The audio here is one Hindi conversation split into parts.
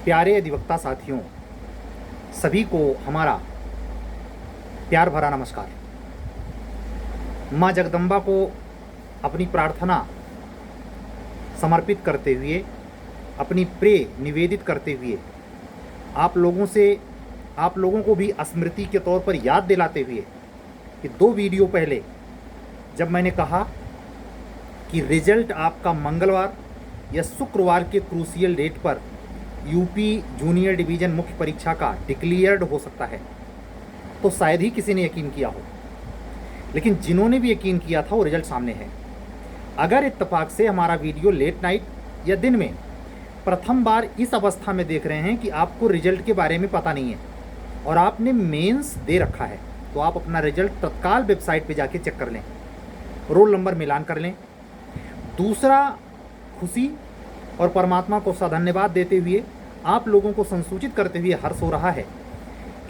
प्यारे अधिवक्ता साथियों, सभी को हमारा प्यार भरा नमस्कार। माँ जगदम्बा को अपनी प्रार्थना समर्पित करते हुए, अपनी प्रे निवेदित करते हुए, आप लोगों को भी स्मृति के तौर पर याद दिलाते हुए कि 2 वीडियो पहले जब मैंने कहा कि रिजल्ट आपका मंगलवार या शुक्रवार के क्रूशियल डेट पर यूपी जूनियर डिवीज़न मुख्य परीक्षा का डिक्लेयर्ड हो सकता है, तो शायद ही किसी ने यकीन किया हो। लेकिन जिन्होंने भी यकीन किया था वो रिजल्ट सामने है। अगर इत्तेफाक से हमारा वीडियो लेट नाइट या दिन में प्रथम बार इस अवस्था में देख रहे हैं कि आपको रिजल्ट के बारे में पता नहीं है और आपने मेंस दे रखा है, तो आप अपना रिजल्ट तत्काल वेबसाइट पे जाके चेक कर लें, रोल नंबर मिलान कर लें। दूसरा, खुशी और परमात्मा को धन्यवाद देते हुए आप लोगों को संसूचित करते हुए हर्ष हो रहा है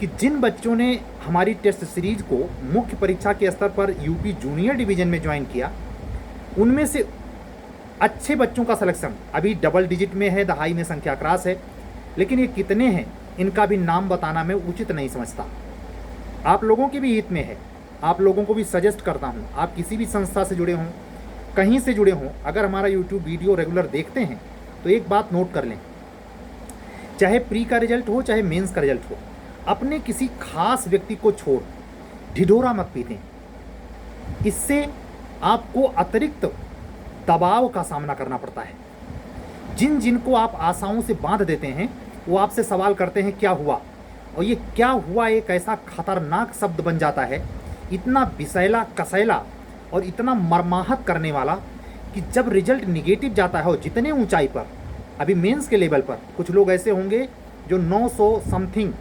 कि जिन बच्चों ने हमारी टेस्ट सीरीज को मुख्य परीक्षा के स्तर पर यूपी जूनियर डिवीज़न में ज्वाइन किया, उनमें से अच्छे बच्चों का सिलेक्शन अभी डबल डिजिट में है, दहाई में संख्या क्रॉस है, लेकिन ये कितने हैं इनका भी नाम बताना मैं उचित नहीं समझता। आप लोगों के भी हित में है, आप लोगों को भी सजेस्ट करता हूँ, आप किसी भी संस्था से जुड़े हों, कहीं से जुड़े हों, अगर हमारा यूट्यूब वीडियो रेगुलर देखते हैं तो एक बात नोट कर लें, चाहे प्री का रिजल्ट हो चाहे मेंस का रिजल्ट हो, अपने किसी खास व्यक्ति को छोड़ ढिढोरा मत पीतें। इससे आपको अतिरिक्त दबाव का सामना करना पड़ता है। जिनको आप आशाओं से बांध देते हैं वो आपसे सवाल करते हैं क्या हुआ, और ये क्या हुआ एक ऐसा खतरनाक शब्द बन जाता है, इतना विषैला कसैला और इतना मर्माहत करने वाला कि जब रिजल्ट निगेटिव जाता है और जितने ऊंचाई पर अभी मेंस के लेवल पर कुछ लोग ऐसे होंगे जो 900 समथिंग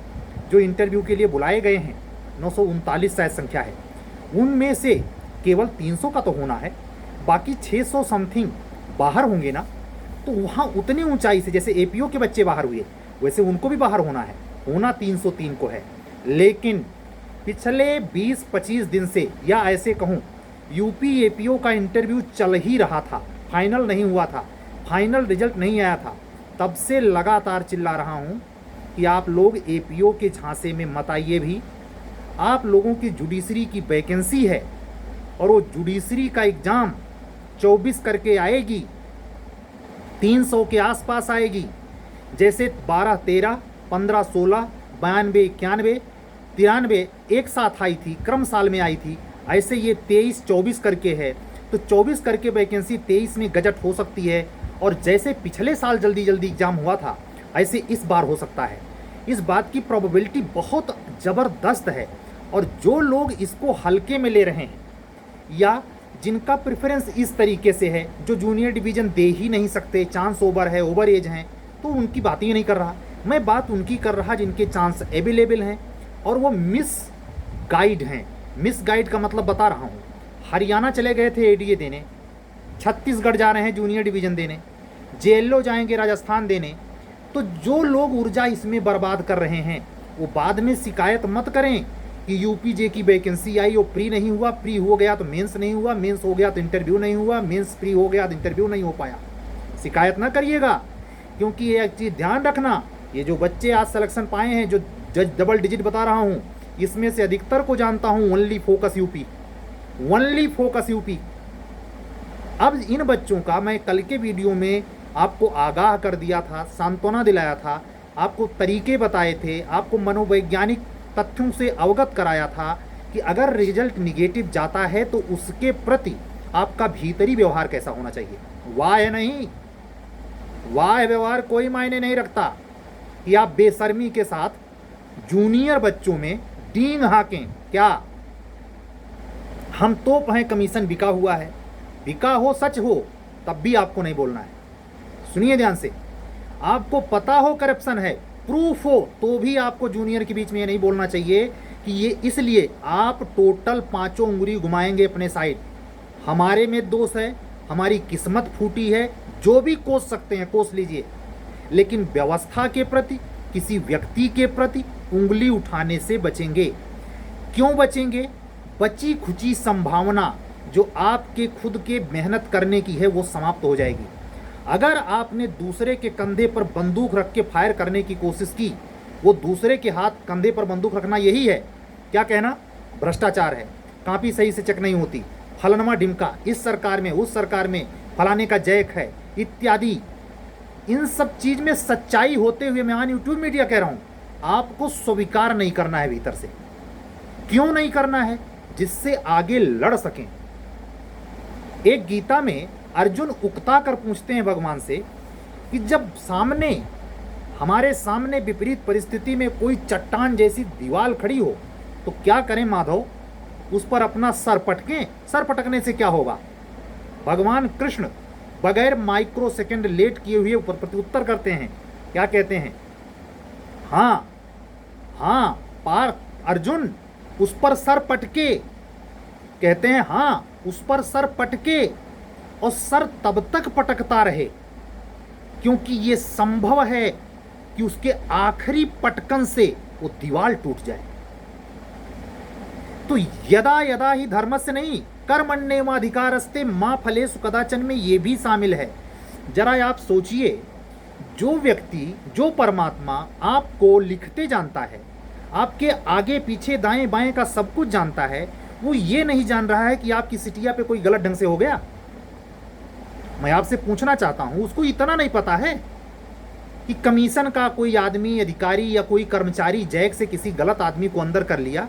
जो इंटरव्यू के लिए बुलाए गए हैं, 939 शायद संख्या है, उनमें से केवल 300 का तो होना है, बाकी 600 समथिंग बाहर होंगे ना। तो वहाँ उतनी ऊंचाई से जैसे एपीओ के बच्चे बाहर हुए वैसे उनको भी बाहर होना है, होना 303 को है। लेकिन पिछले 20-25 दिन से, या ऐसे कहूँ यूपी एपीओ का इंटरव्यू चल ही रहा था, फाइनल नहीं हुआ था, फाइनल रिजल्ट नहीं आया था, तब से लगातार चिल्ला रहा हूँ कि आप लोग एपीओ के झांसे में मत आइए। भी आप लोगों की जुडिशरी की वैकेंसी है और वो जुडिशरी का एग्ज़ाम 24 करके आएगी, 300 के आसपास आएगी। जैसे 12, 13, 15, 16, 92, 91, 93 एक साथ आई थी, क्रम साल में आई थी, ऐसे ये 23, 24 करके है, तो 24 करके वैकेंसी 23 में गजट हो सकती है। और जैसे पिछले साल जल्दी जल्दी एग्ज़ाम हुआ था ऐसे इस बार हो सकता है। इस बात की प्रोबेबिलिटी बहुत ज़बरदस्त है। और जो लोग इसको हल्के में ले रहे हैं या जिनका प्रेफरेंस इस तरीके से है, जो जूनियर डिवीज़न दे ही नहीं सकते, चांस ओवर है, ओवर एज हैं, तो उनकी बात ही नहीं कर रहा मैं। बात उनकी कर रहा जिनके चांस अवेलेबल हैं और वो मिस गाइड हैं। मिस गाइड का मतलब बता रहा हूँ, हरियाणा चले गए थे एडीए देने, छत्तीसगढ़ जा रहे हैं जूनियर डिवीज़न देने, जेएलओ जाएंगे राजस्थान देने। तो जो लोग ऊर्जा इसमें बर्बाद कर रहे हैं वो बाद में शिकायत मत करें कि यूपीजे की वैकेंसी आई और प्री नहीं हुआ, प्री हो गया तो मेंस नहीं हुआ, मेंस हो गया तो इंटरव्यू नहीं हुआ, मेंस प्री हो गया तो इंटरव्यू नहीं हो पाया। शिकायत ना करिएगा, क्योंकि ये एक चीज़ ध्यान रखना, ये जो बच्चे आज सिलेक्शन पाए हैं, जो डबल डिजिट बता रहा हूँ, इसमें से अधिकतर को जानता हूँ only focus UP, only focus UP. अब इन बच्चों का मैं कल के वीडियो में आपको आगाह कर दिया था, सांत्वना दिलाया था, आपको तरीके बताए थे, आपको मनोवैज्ञानिक तथ्यों से अवगत कराया था कि अगर रिजल्ट निगेटिव जाता है तो उसके प्रति आपका भीतरी व्यवहार कैसा होना चाहिए। वाह है नहीं, वाह व्यवहार कोई मायने नहीं रखता कि आप बेशर्मी के साथ जूनियर बच्चों में डींग हाकें। क्या हम तोप हैं, कमीशन बिका हुआ है, बिका हो सच हो तब भी आपको नहीं बोलना है। सुनिए ध्यान से, आपको पता हो करप्शन है, प्रूफ हो, तो भी आपको जूनियर के बीच में ये नहीं बोलना चाहिए कि ये इसलिए आप टोटल 5 उंगली घुमाएंगे अपने साइड। हमारे में दोष है, हमारी किस्मत फूटी है, जो भी कोस सकते हैं कोस लीजिए, लेकिन व्यवस्था के प्रति, किसी व्यक्ति के प्रति उंगली उठाने से बचेंगे। क्यों बचेंगे? बची खुची संभावना जो आपके खुद के मेहनत करने की है वो समाप्त हो जाएगी। अगर आपने दूसरे के कंधे पर बंदूक रख के फायर करने की कोशिश की, वो दूसरे के हाथ कंधे पर बंदूक रखना यही है, क्या कहना, भ्रष्टाचार है, कापी सही से चेक नहीं होती, फलनमा ढिमका, इस सरकार में उस सरकार में फलाने का जैक है इत्यादि। इन सब चीज में सच्चाई होते हुए मैं यूट्यूब मीडिया कह रहा हूं, आपको स्वीकार नहीं करना है भीतर से। क्यों नहीं करना है? जिससे आगे लड़ सकें। एक गीता में अर्जुन उकता कर पूछते हैं भगवान से कि जब सामने, हमारे सामने विपरीत परिस्थिति में कोई चट्टान जैसी दीवार खड़ी हो तो क्या करें माधव? उस पर अपना सर पटकें? सर पटकने से क्या होगा? भगवान कृष्ण बगैर माइक्रो सेकंड लेट किए हुए ऊपर प्रत्युत्तर करते हैं। क्या कहते हैं? हाँ हाँ पार्थ अर्जुन, उस पर सर पटके। कहते हैं हाँ, उस पर सर पटके, और सर तब तक पटकता रहे क्योंकि ये संभव है कि उसके आखिरी पटकन से वो दीवार टूट जाए। तो यदा यदा ही धर्मस्य नहीं कर्मण्येवाधिकारस्ते मां फलेषु कदाचन में ये भी शामिल है। जरा आप सोचिए, जो व्यक्ति, जो परमात्मा आपको लिखते जानता है, आपके आगे पीछे दाएं बाएं का सब कुछ जानता है, वो ये नहीं जान रहा है कि आपकी सिटिया पे कोई गलत ढंग से हो गया। मैं आपसे पूछना चाहता हूं, उसको इतना नहीं पता है कि कमीशन का कोई आदमी, अधिकारी या कोई कर्मचारी जैक से किसी गलत आदमी को अंदर कर लिया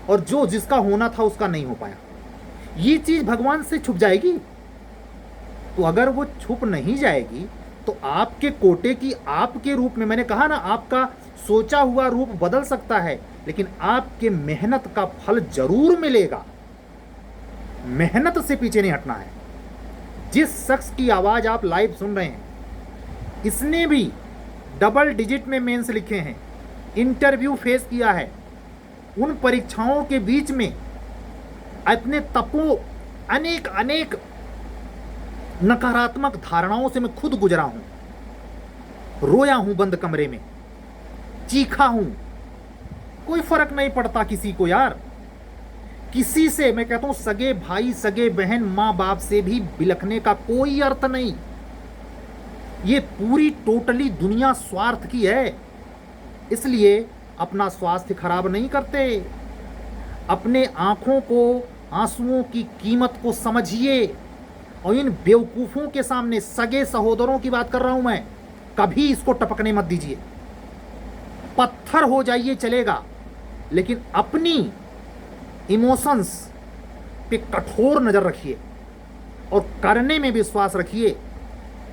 और जो जिसका होना था उसका नहीं हो पाया। ये चीज भगवान से छुप जाएगी? तो अगर वो छुप नहीं जाएगी तो आपके कोटे की, आपके रूप में, मैंने कहा ना, आपका सोचा हुआ रूप बदल सकता है लेकिन आपके मेहनत का फल जरूर मिलेगा। मेहनत से पीछे नहीं हटना है। जिस शख्स की आवाज आप लाइव सुन रहे हैं, इसने भी डबल डिजिट में मेंस लिखे हैं, इंटरव्यू फेस किया है, उन परीक्षाओं के बीच में अपने तपों, अनेक अनेक नकारात्मक धारणाओं से मैं खुद गुजरा हूं, रोया हूं बंद कमरे में, चीखा हूं। कोई फर्क नहीं पड़ता किसी को यार, किसी से, मैं कहता हूं सगे भाई, सगे बहन, मां बाप से भी बिलखने का कोई अर्थ नहीं। ये पूरी टोटली दुनिया स्वार्थ की है। इसलिए अपना स्वास्थ्य खराब नहीं करते। अपने आंखों को, आंसुओं की कीमत को समझिए। और इन बेवकूफों के सामने, सगे सहोदरों की बात कर रहा हूं मैं, कभी इसको टपकने मत दीजिए। पत्थर हो जाइए चलेगा, लेकिन अपनी इमोशंस पे कठोर नजर रखिए और करने में विश्वास रखिए।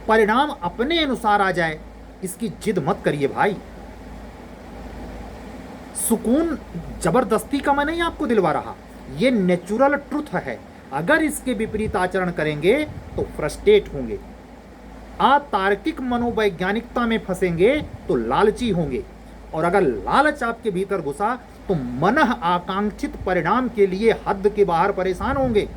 परिणाम अपने अनुसार आ जाए, इसकी जिद मत करिए भाई। सुकून जबरदस्ती का मैं नहीं आपको दिलवा रहा, ये नेचुरल ट्रुथ है। अगर इसके विपरीत आचरण करेंगे तो फ्रस्ट्रेट होंगे, अतार्किक मनोवैज्ञानिकता में फंसेंगे तो लालची होंगे, और अगर लालच आपके भीतर घुसा तो मनः आकांक्षित परिणाम के लिए हद के बाहर परेशान होंगे,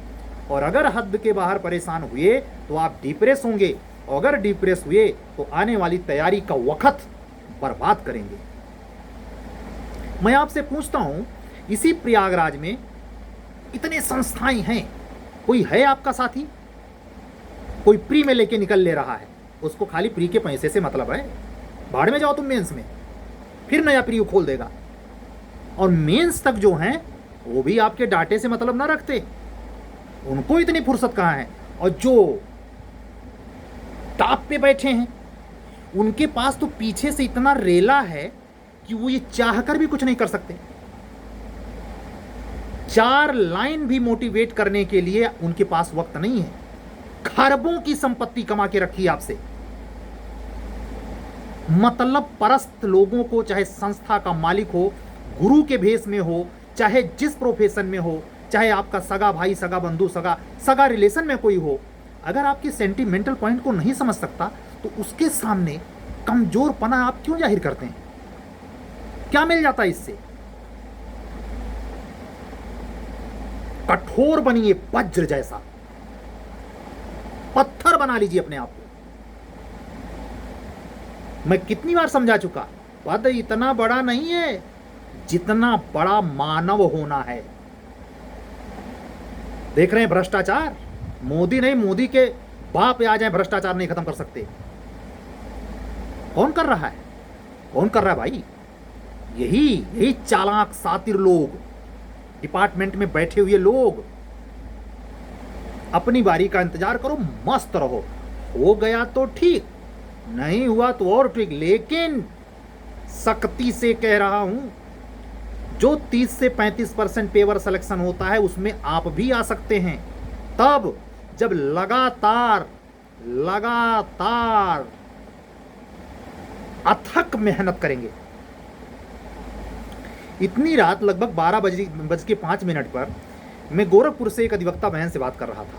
और अगर हद के बाहर परेशान हुए तो आप डिप्रेस होंगे, और अगर डिप्रेस हुए तो आने वाली तैयारी का वक्त बर्बाद करेंगे। मैं आपसे पूछता हूं, इसी प्रयागराज में इतने संस्थाएं हैं, कोई है आपका साथी? कोई प्री में लेके निकल ले रहा है, उसको खाली प्री के पैसे से मतलब है। भाड़ में जाओ तुम मेंस में, फिर नया प्री खोल देगा। और मेंस तक जो हैं वो भी आपके डाटे से मतलब ना रखते, उनको इतनी फुर्सत कहाँ है। और जो टॉप पे बैठे हैं उनके पास तो पीछे से इतना रेला है कि वो ये चाहकर भी कुछ नहीं कर सकते। 4 लाइन भी मोटिवेट करने के लिए उनके पास वक्त नहीं है। खरबों की संपत्ति कमा के रखी आपसे। मतलब परस्त लोगों को, चाहे संस्था का मालिक हो, गुरु के भेष में हो, चाहे जिस प्रोफेशन में हो, चाहे आपका सगा भाई, सगा बंधु, सगा रिलेशन में कोई हो, अगर आपके सेंटिमेंटल पॉइंट को नहीं समझ सकता तो उसके सामने कमजोरपना आप क्यों जाहिर करते हैं? क्या मिल जाता है इससे? कठोर बनिए, वज्र जैसा पत्थर बना लीजिए अपने आप को। मैं कितनी बार समझा चुका, पद इतना बड़ा नहीं है जितना बड़ा मानव होना है। देख रहे हैं भ्रष्टाचार, मोदी नहीं, मोदी के बाप आ जाए भ्रष्टाचार नहीं खत्म कर सकते। कौन कर रहा है? कौन कर रहा है भाई? यही यही चालाक सातिर लोग, डिपार्टमेंट में बैठे हुए लोग। अपनी बारी का इंतजार करो, मस्त रहो। हो गया तो ठीक, नहीं हुआ तो और ठीक। लेकिन सख्ती से कह रहा हूं, जो 30 से 35% पेवर सिलेक्शन होता है उसमें आप भी आ सकते हैं, तब जब लगातार लगातार अथक मेहनत करेंगे। इतनी रात लगभग 12:05 पर मैं गोरखपुर से एक अधिवक्ता बहन से बात कर रहा था।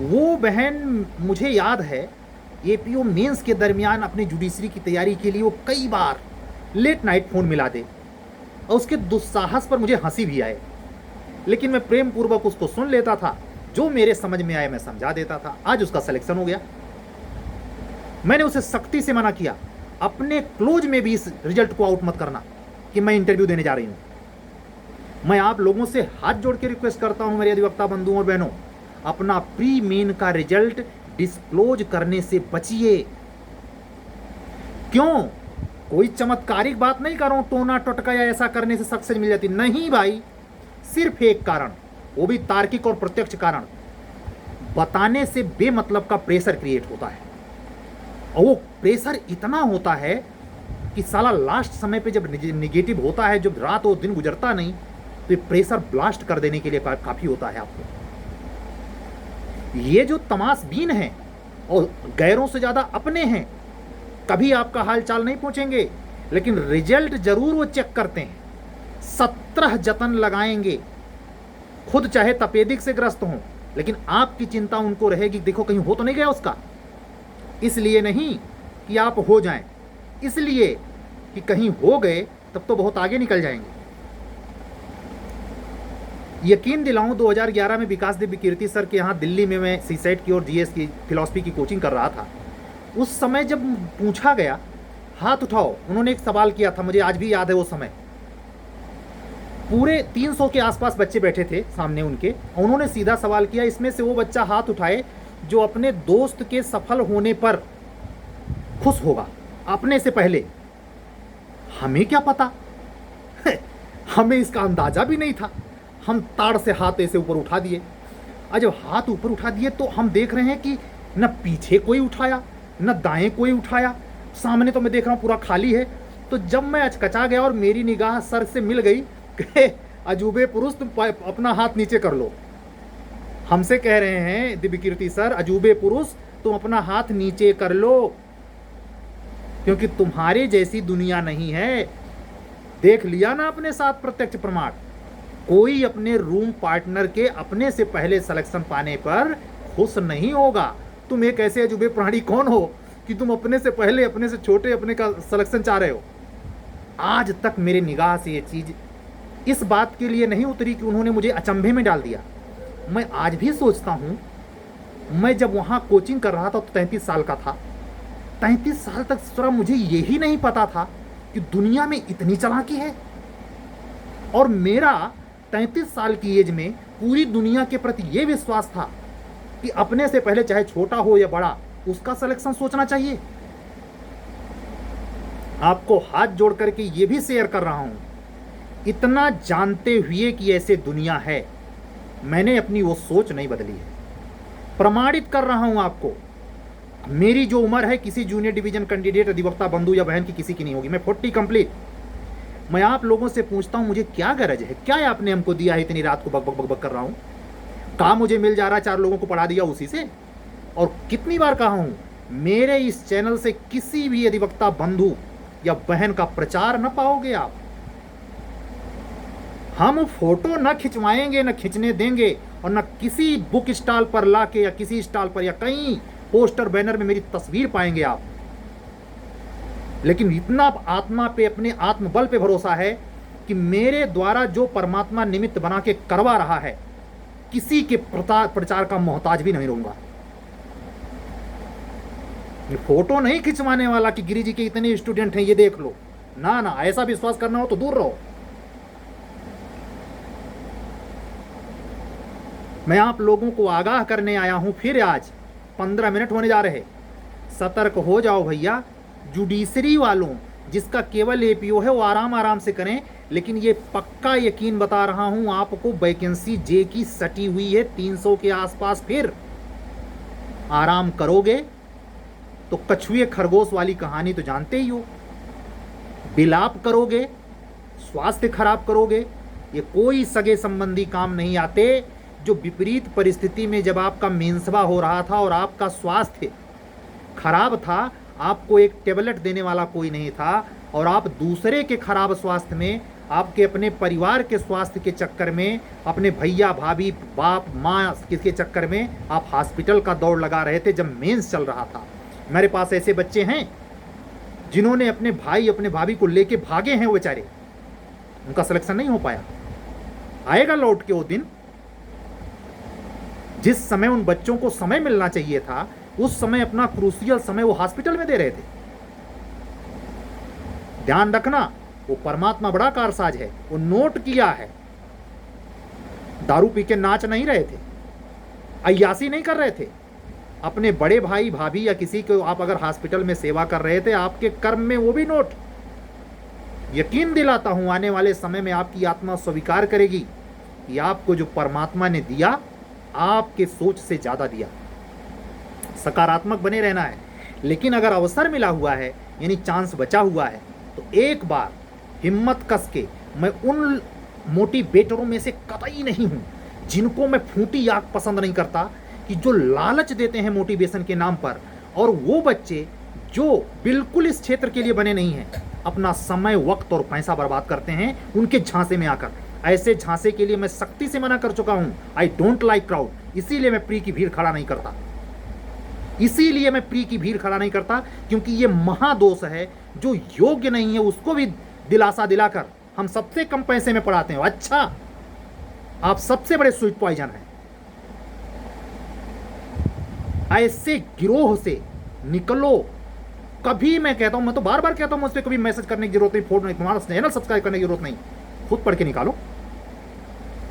वो बहन, मुझे याद है, एपीओ मेंस के दरमियान अपनी जुडिशरी की तैयारी के लिए वो कई बार लेट नाइट फ़ोन मिला दे और उसके दुस्साहस पर मुझे हंसी भी आए, लेकिन मैं प्रेम पूर्वक उसको सुन लेता था। जो मेरे समझ में आया मैं समझा देता था। आज उसका सिलेक्शन हो गया। मैंने उसे सख्ती से मना किया, अपने क्लोज में भी इस रिजल्ट को आउट मत करना कि मैं इंटरव्यू देने जा रही हूं। मैं आप लोगों से हाथ जोड़ के रिक्वेस्ट करता हूं, मेरे अधिवक्ता बंधुओं और बहनों, अपना प्री मेन का रिजल्ट डिस्क्लोज करने से बचिए। क्यों? कोई चमत्कारिक बात नहीं कर रहा हूं, टोना टोटका या ऐसा करने से सक्सेस मिल जाती नहीं भाई। सिर्फ एक कारण, वो भी तार्किक और प्रत्यक्ष कारण, बताने से बेमतलब का प्रेशर क्रिएट होता है। और वो प्रेशर इतना होता है कि साला लास्ट समय पे जब निगेटिव होता है, जब रात और दिन गुजरता नहीं, तो ये प्रेशर ब्लास्ट कर देने के लिए काफी होता है आपको। ये जो तमाशबीन हैं और गैरों से ज्यादा अपने हैं, कभी आपका हाल चाल नहीं पूछेंगे, लेकिन रिजल्ट जरूर वो चेक करते हैं। 17 जतन लगाएंगे, खुद चाहे तपेदिक से ग्रस्त हों, लेकिन आपकी चिंता उनको रहेगी, देखो कहीं हो तो नहीं गया उसका। इसलिए नहीं कि आप हो जाएं, इसलिए कि कहीं हो गए तब तो बहुत आगे निकल जाएंगे। यकीन दिलाऊं, 2011 में विकास देव विकीर्ति सर के यहाँ दिल्ली में मैं सीसेट की और जीएस की फिलॉसफी की कोचिंग कर रहा था। उस समय जब पूछा गया हाथ उठाओ, उन्होंने एक सवाल किया था, मुझे आज भी याद है वो समय। पूरे 300 के आसपास बच्चे बैठे थे सामने उनके, और उन्होंने सीधा सवाल किया, इसमें से वो बच्चा हाथ उठाए जो अपने दोस्त के सफल होने पर खुश होगा अपने से पहले। हमें क्या पता हमें इसका अंदाजा भी नहीं था। हम ताड़ से हाथ ऐसे ऊपर उठा दिए, और जब हाथ ऊपर उठा दिए तो हम देख रहे हैं कि न पीछे कोई उठाया न दाएं कोई उठाया, सामने तो मैं देख रहा हूं पूरा खाली है। तो जब मैं अचकचा गया और मेरी निगाह सर से मिल गई, अजूबे पुरुष तुम अपना हाथ नीचे कर लो। हमसे कह रहे हैं दिव्यकीर्ति सर, अजूबे पुरुष तुम अपना हाथ नीचे कर लो, क्योंकि तुम्हारे जैसी दुनिया नहीं है। देख लिया ना अपने साथ प्रत्यक्ष प्रमाण। कोई अपने रूम पार्टनर के अपने से पहले सिलेक्शन पाने पर खुश नहीं होगा। तुम एक ऐसे अजूबे प्राणी कौन हो कि तुम अपने से पहले, अपने से छोटे अपने का सिलेक्शन चाह रहे हो। आज तक मेरे निगाह से ये चीज इस बात के लिए नहीं उतरी कि उन्होंने मुझे अचंभे में डाल दिया। मैं आज भी सोचता हूं, मैं जब वहां कोचिंग कर रहा था तो 33 साल का था। 33 साल तक सर मुझे यही नहीं पता था कि दुनिया में इतनी चालाकी है। और मेरा 33 साल की एज में पूरी दुनिया के प्रति यह विश्वास था कि अपने से पहले चाहे छोटा हो या बड़ा, उसका सिलेक्शन सोचना चाहिए। आपको हाथ जोड़ करके ये भी शेयर कर रहा हूं, इतना जानते हुए कि ऐसे दुनिया है, मैंने अपनी वो सोच नहीं बदली है। प्रमाणित कर रहा हूं आपको, मेरी जो उम्र है किसी जूनियर डिवीजन कैंडिडेट अधिवक्ता बंधु या बहन की किसी की नहीं होगी। मैं 40 कंप्लीट। मैं आप लोगों से पूछता हूं, मुझे क्या गरज है, क्या आपने हमको दिया है इतनी रात को बक बक बक बक कर रहा हूं। काम मुझे मिल जा रहा, 4 लोगों को पढ़ा दिया उसी से। और कितनी बार कहा हूं, मेरे इस चैनल से किसी भी अधिवक्ता बंधु या बहन का प्रचार न पाओगे आप। हम फोटो न खिंचवाएंगे, न खींचने देंगे, और न किसी बुक स्टॉल पर लाके या किसी स्टॉल पर या कहीं पोस्टर बैनर में मेरी तस्वीर पाएंगे आप। लेकिन इतना आत्मा पे, अपने आत्मबल पे भरोसा है कि मेरे द्वारा जो परमात्मा निमित्त बना के करवा रहा है, किसी के प्रचार का मोहताज भी नहीं रहूंगा। ये फोटो नहीं खिंचवाने वाला कि गिरी जी के इतने स्टूडेंट हैं ये देख लो, ना ना, ऐसा विश्वास करना हो तो दूर रहो। मैं आप लोगों को आगाह करने आया हूं फिर आज 15 मिनट होने जा रहे। सतर्क हो जाओ भैया। जुडिशरी वालों, जिसका केवल एपीओ है वो आराम आराम से करें, लेकिन ये पक्का यकीन बता रहा हूं आपको, वैकेंसी जे की सटी हुई है 300 के आसपास। फिर आराम करोगे तो कछुए खरगोश वाली कहानी तो जानते ही हो। विलाप करोगे, स्वास्थ्य खराब करोगे। ये कोई सगे संबंधी काम नहीं आते। जो विपरीत परिस्थिति में जब आपका मेंसवा हो रहा था और आपका स्वास्थ्य खराब था, आपको एक टेबलेट देने वाला कोई नहीं था, और आप दूसरे के खराब स्वास्थ्य में, आपके अपने परिवार के स्वास्थ्य के चक्कर में, अपने भैया भाभी बाप माँ किसके चक्कर में आप हॉस्पिटल का दौड़ लगा रहे थे जब मेंस चल रहा था। मेरे पास ऐसे बच्चे हैं जिन्होंने अपने भाई अपने भाभी को लेके भागे हैं, वो बेचारे, उनका सिलेक्शन नहीं हो पाया। आएगा लौट के वो दिन जिस समय उन बच्चों को समय मिलना चाहिए था, उस समय अपना क्रूशियल समय वो हॉस्पिटल में दे रहे थे। ध्यान रखना, वो परमात्मा बड़ा कारसाज है, वो नोट किया है। दारू पी के नाच नहीं रहे थे, अय्यासी नहीं कर रहे थे। अपने बड़े भाई भाभी या किसी को आप अगर हॉस्पिटल में सेवा कर रहे थे, आपके कर्म में वो भी नोट। यकीन दिलाता हूं आने वाले समय में आपकी आत्मा स्वीकार करेगी कि आपको जो परमात्मा ने दिया, आपके सोच से ज्यादा दिया। सकारात्मक बने रहना है। लेकिन अगर अवसर मिला हुआ है, यानी चांस बचा हुआ है, तो एक बार हिम्मत कस के, मैं उन मोटिवेटरों में से कतई नहीं हूं जिनको मैं फूटी आंख पसंद नहीं करता, कि जो लालच देते हैं मोटिवेशन के नाम पर, और वो बच्चे जो बिल्कुल इस क्षेत्र के लिए बने नहीं हैं, अपना समय वक्त और पैसा बर्बाद करते हैं उनके झांसे में आकर। ऐसे झांसे के लिए मैं सख्ती से मना कर चुका हूं। आई डोंट लाइक क्राउड, इसीलिए मैं प्री की भीड़ खड़ा नहीं करता। इसीलिए मैं प्री की भीड़ खड़ा नहीं करता, क्योंकि ये महादोष है। जो योग्य नहीं है उसको भी दिलासा दिलाकर हम सबसे कम पैसे में पढ़ाते हैं। अच्छा, आप सबसे बड़े स्वीट पॉइजन हैं। ऐसे गिरोह से निकलो। कभी मैं कहता हूं, मैं तो बार बार कहता हूं, मुझसे कभी मैसेज करने की जरूरत नहीं, फोन नहीं, तुम्हारा चैनल सब्सक्राइब करने की जरूरत नहीं। खुद पढ़ के निकालो,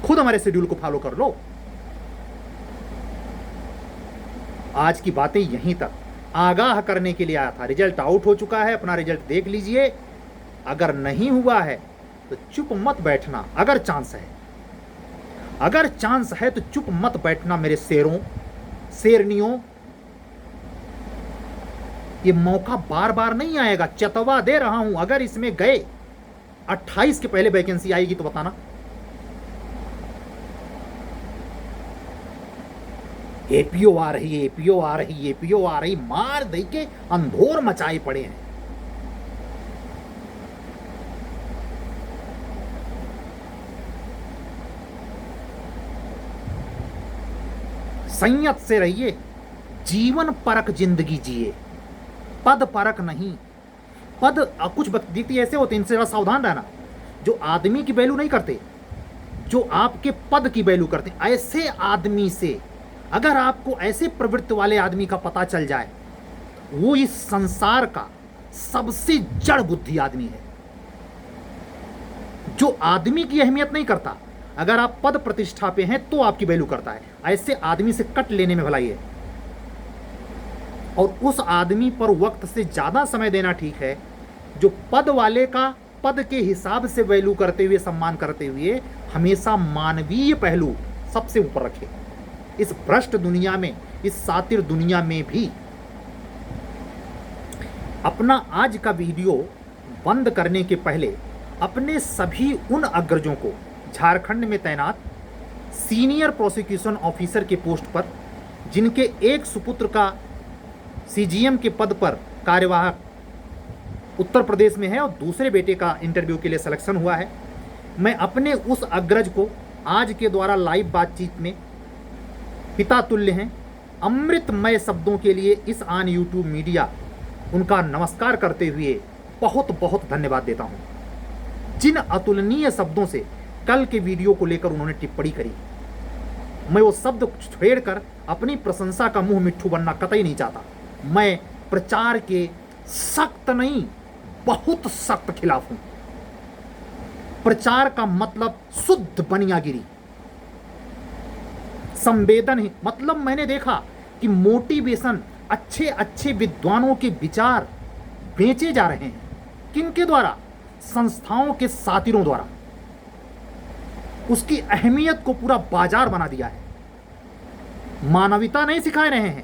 खुद हमारे शेड्यूल को फॉलो कर लो। आज की बातें यहीं तक, आगाह करने के लिए आया था। रिजल्ट आउट हो चुका है, अपना रिजल्ट देख लीजिए। अगर नहीं हुआ है तो चुप मत बैठना। अगर चांस है, अगर चांस है तो चुप मत बैठना मेरे शेरों शेरनियों। ये मौका बार बार नहीं आएगा, चेतावा दे रहा हूं। अगर इसमें गए 28 के पहले वैकेंसी आएगी तो बताना। एपीओ आ रही, एपीओ आ रही, एपीओ आ रही, मार दे के अंधोर मचाए पड़े हैं। संयत से रहिए, जीवन परक जिंदगी जिए, पद परक नहीं। पद कुछ व्यक्ति ऐसे होते हैं, इनसे सावधान रहना, जो आदमी की वैल्यू नहीं करते, जो आपके पद की वैल्यू करते हैं। ऐसे आदमी से, अगर आपको ऐसे प्रवृत्ति वाले आदमी का पता चल जाए, वो इस संसार का सबसे जड़ बुद्धि आदमी है, जो आदमी की अहमियत नहीं करता। अगर आप पद प्रतिष्ठा पे हैं तो आपकी वैल्यू करता है। ऐसे आदमी से कट लेने में भलाई है, और उस आदमी पर वक्त से ज्यादा समय देना ठीक है, जो पद वाले का पद के हिसाब से वैल्यू करते हुए, सम्मान करते हुए, हमेशा मानवीय पहलू सबसे ऊपर रखे। इस भ्रष्ट दुनिया में, इस सातिर दुनिया में भी। अपना आज का वीडियो बंद करने के पहले अपने सभी उन अग्रजों को, झारखंड में तैनात सीनियर प्रोसिक्यूशन ऑफिसर के पोस्ट पर, जिनके एक सुपुत्र का सीजीएम के पद पर कार्यवाहक उत्तर प्रदेश में है और दूसरे बेटे का इंटरव्यू के लिए सिलेक्शन हुआ है, मैं अपने उस अग्रज को आज के द्वारा लाइव बातचीत में पिता तुल्य हैं, अमृतमय शब्दों के लिए इस आन यूट्यूब मीडिया उनका नमस्कार करते हुए बहुत बहुत धन्यवाद देता हूं। जिन अतुलनीय शब्दों से कल के वीडियो को लेकर उन्होंने टिप्पणी करी, मैं वो शब्द छेड़कर अपनी प्रशंसा का मुंह मिट्ठू बनना कतई नहीं चाहता। मैं प्रचार के सख्त नहीं, बहुत सख्त खिलाफ हूं। प्रचार का मतलब शुद्ध बनियागिरी, संवेदन ही। मतलब मैंने देखा कि मोटिवेशन, अच्छे अच्छे विद्वानों के विचार बेचे जा रहे हैं। किनके द्वारा? संस्थाओं के सातिरों द्वारा। उसकी अहमियत को पूरा बाजार बना दिया है। मानविकता नहीं सिखा रहे हैं।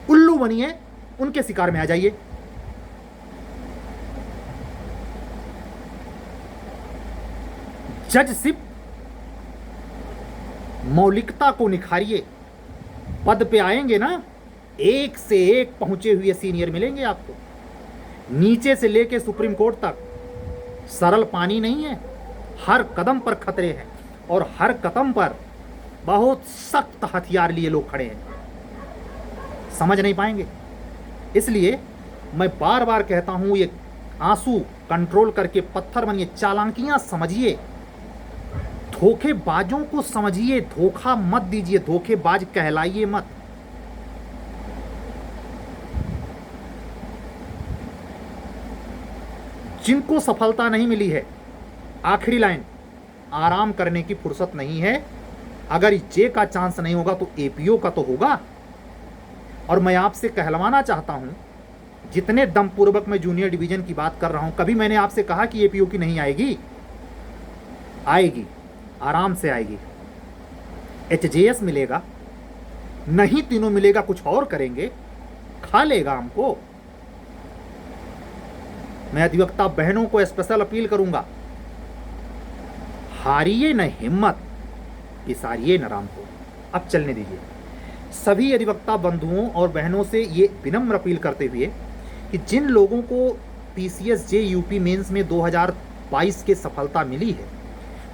उल्लू बनिए, उनके शिकार में आ जाइए। जजशिप, मौलिकता को निखारिए। पद पे आएंगे ना, एक से एक पहुंचे हुए सीनियर मिलेंगे आपको, नीचे से लेके सुप्रीम कोर्ट तक। सरल पानी नहीं है, हर कदम पर खतरे हैं और हर कदम पर बहुत सख्त हथियार लिए लोग खड़े हैं। समझ नहीं पाएंगे। इसलिए मैं बार बार कहता हूं, ये आंसू कंट्रोल करके पत्थर बनिए। चालाकियां समझिए, धोखेबाजों को समझिए, धोखा मत दीजिए, धोखेबाज कहलाइए मत। जिनको सफलता नहीं मिली है, आखिरी लाइन, आराम करने की फुर्सत नहीं है। अगर जे का चांस नहीं होगा तो एपीओ का तो होगा। और मैं आपसे कहलवाना चाहता हूं, जितने दमपूर्वक मैं जूनियर डिवीजन की बात कर रहा हूं, कभी मैंने आपसे कहा कि एपीओ की नहीं आएगी? आएगी, आराम से आएगी। एचजेएस मिलेगा, नहीं तीनों मिलेगा, कुछ और करेंगे, खा लेगा हमको। मैं अधिवक्ता बहनों को स्पेशल अपील करूंगा, हारिए न हिम्मत, पिसारिए न राम को। अब चलने दीजिए। सभी अधिवक्ता बंधुओं और बहनों से ये विनम्र अपील करते हुए कि जिन लोगों को पीसीएस जे यूपी मेंस में 2022 के सफलता मिली है,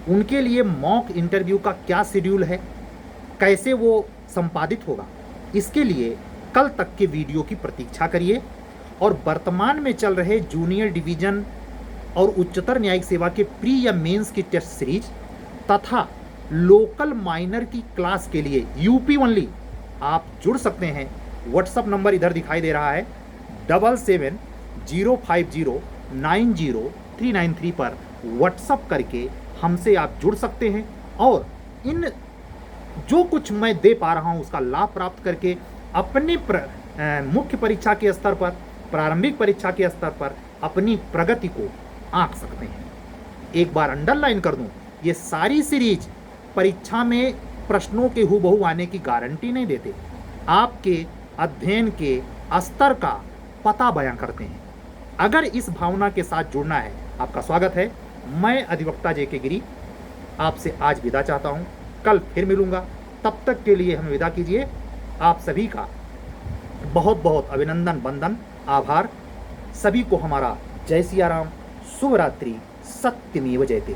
उनके लिए मॉक इंटरव्यू का क्या शेड्यूल है, कैसे वो संपादित होगा, इसके लिए कल तक के वीडियो की प्रतीक्षा करिए। और वर्तमान में चल रहे जूनियर डिवीजन और उच्चतर न्यायिक सेवा के प्री या मेंस की टेस्ट सीरीज तथा लोकल माइनर की क्लास के लिए यूपी ओनली आप जुड़ सकते हैं। व्हाट्सअप नंबर इधर दिखाई दे रहा है, 7705090393 पर व्हाट्सअप करके हमसे आप जुड़ सकते हैं और इन जो कुछ मैं दे पा रहा हूं उसका लाभ प्राप्त करके अपने मुख्य परीक्षा के स्तर पर, प्रारंभिक परीक्षा के स्तर पर अपनी प्रगति को आंक सकते हैं। एक बार अंडरलाइन कर दूं, ये सारी सीरीज परीक्षा में प्रश्नों के हूबहू आने की गारंटी नहीं देते, आपके अध्ययन के स्तर का पता बयां करते हैं। अगर इस भावना के साथ जुड़ना है, आपका स्वागत है। मैं अधिवक्ता जेके गिरी आपसे आज विदा चाहता हूं, कल फिर मिलूंगा। तब तक के लिए हमें विदा कीजिए। आप सभी का बहुत बहुत अभिनंदन, वंदन, आभार। सभी को हमारा जय सिया राम, शुभ रात्रि, सत्यमेव जयते।